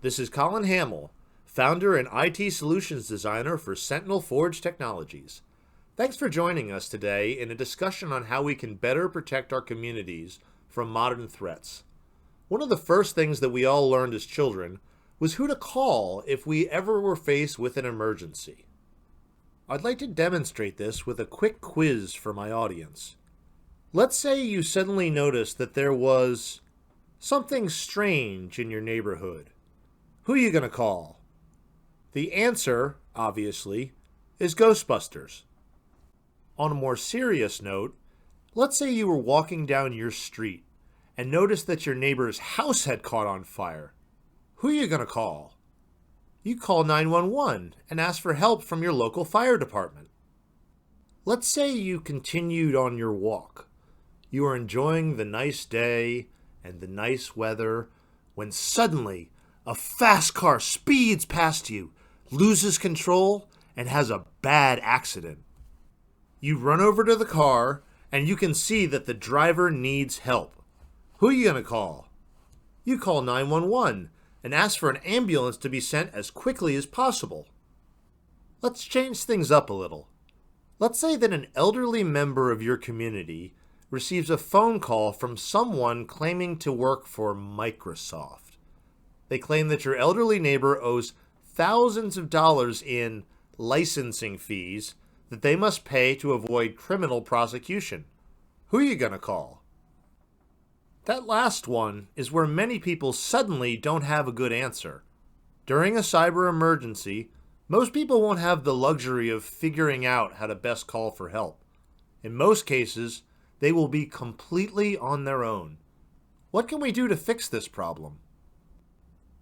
This is Colin Hamill, founder and IT solutions designer for Sentinel Forge Technologies. Thanks for joining us today in a discussion on how we can better protect our communities from modern threats. One of the first things that we all learned as children was who to call if we ever were faced with an emergency. I'd like to demonstrate this with a quick quiz for my audience. Let's say you suddenly noticed that there was something strange in your neighborhood. Who are you going to call? The answer, obviously, is Ghostbusters. On a more serious note, let's say you were walking down your street and noticed that your neighbor's house had caught on fire. Who are you going to call? You call 911 and ask for help from your local fire department. Let's say you continued on your walk. You are enjoying the nice day and the nice weather when suddenly a fast car speeds past you, loses control, and has a bad accident. You run over to the car and you can see that the driver needs help. Who are you going to call? You call 911 and ask for an ambulance to be sent as quickly as possible. Let's change things up a little. Let's say that an elderly member of your community receives a phone call from someone claiming to work for Microsoft. They claim that your elderly neighbor owes thousands of dollars in licensing fees that they must pay to avoid criminal prosecution. Who are you going to call? That last one is where many people suddenly don't have a good answer. During a cyber emergency, most people won't have the luxury of figuring out how to best call for help. In most cases, they will be completely on their own. What can we do to fix this problem?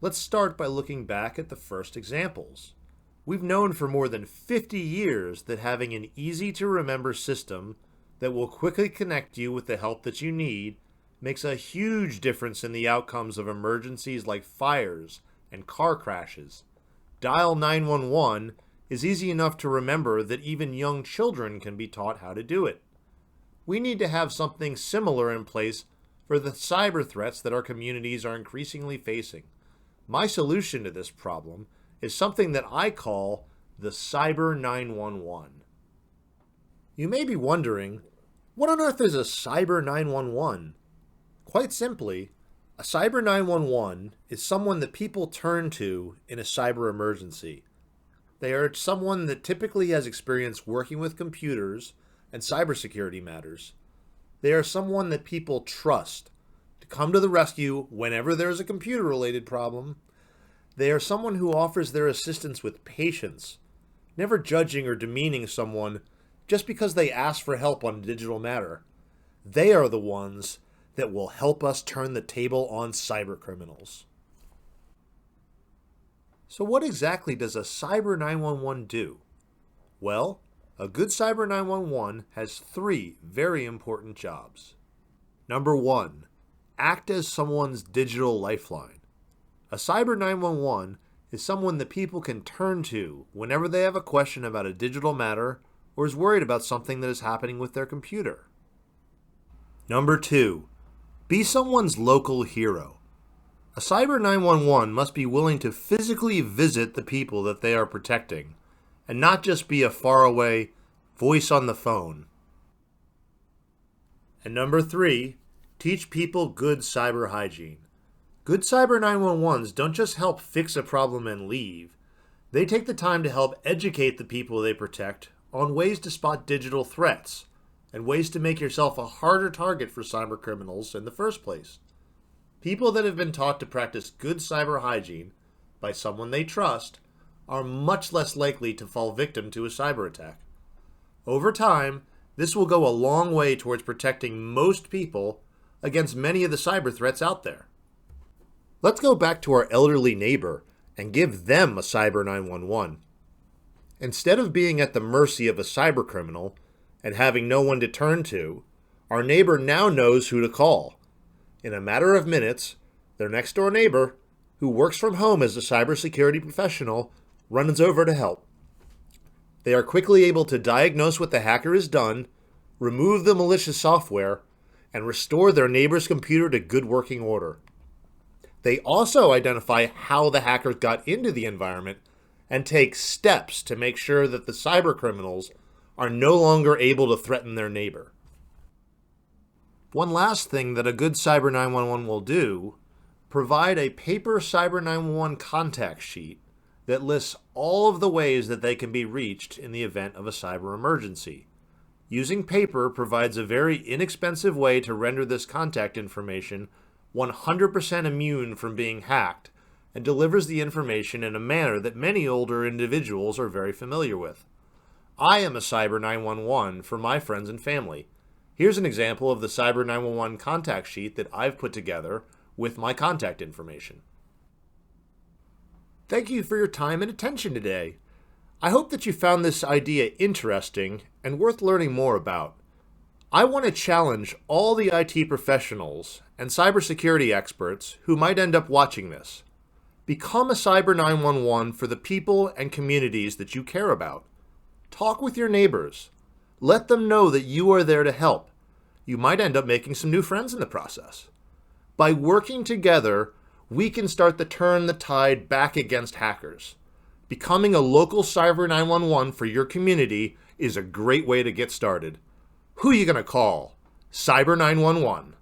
Let's start by looking back at the first examples. We've known for more than 50 years that having an easy-to-remember system that will quickly connect you with the help that you need makes a huge difference in the outcomes of emergencies like fires and car crashes. Dial 911 is easy enough to remember that even young children can be taught how to do it. We need to have something similar in place for the cyber threats that our communities are increasingly facing. My solution to this problem is something that I call the Cyber 911. You may be wondering, what on earth is a Cyber 911? Quite simply, a Cyber 911 is someone that people turn to in a cyber emergency. They are someone that typically has experience working with computers and cybersecurity matters. They are someone that people trust to come to the rescue whenever there is a computer-related problem. They are someone who offers their assistance with patience, never judging or demeaning someone just because they ask for help on a digital matter. They are the ones that will help us turn the table on cyber criminals. So what exactly does a Cyber 911 do? Well, a good Cyber 911 has three very important jobs. Number one, act as someone's digital lifeline. A Cyber 911 is someone that people can turn to whenever they have a question about a digital matter or is worried about something that is happening with their computer. Number two, be someone's local hero. A Cyber 911 must be willing to physically visit the people that they are protecting and not just be a faraway voice on the phone. And number three, teach people good cyber hygiene. Good Cyber 911s don't just help fix a problem and leave. They take the time to help educate the people they protect on ways to spot digital threats and ways to make yourself a harder target for cyber criminals in the first place. People that have been taught to practice good cyber hygiene by someone they trust are much less likely to fall victim to a cyber attack. Over time, this will go a long way towards protecting most people against many of the cyber threats out there. Let's go back to our elderly neighbor and give them a Cyber 911. Instead of being at the mercy of a cyber criminal and having no one to turn to, our neighbor now knows who to call. In a matter of minutes, their next door neighbor, who works from home as a cybersecurity professional, runs over to help. They are quickly able to diagnose what the hacker has done, remove the malicious software, and restore their neighbor's computer to good working order. They also identify how the hackers got into the environment and take steps to make sure that the cyber criminals are no longer able to threaten their neighbor. One last thing that a good Cyber 911 will do, provide a paper Cyber 911 contact sheet that lists all of the ways that they can be reached in the event of a cyber emergency. Using paper provides a very inexpensive way to render this contact information 100% immune from being hacked and delivers the information in a manner that many older individuals are very familiar with. I am a Cyber 911 for my friends and family. Here's an example of the Cyber 911 contact sheet that I've put together with my contact information. Thank you for your time and attention today. I hope that you found this idea interesting and worth learning more about. I want to challenge all the IT professionals and cybersecurity experts who might end up watching this. Become a Cyber 911 for the people and communities that you care about. Talk with your neighbors. Let them know that you are there to help. You might end up making some new friends in the process. By working together, we can start to turn the tide back against hackers. Becoming a local Cyber 911 for your community is a great way to get started. Who are you going to call? Cyber 911.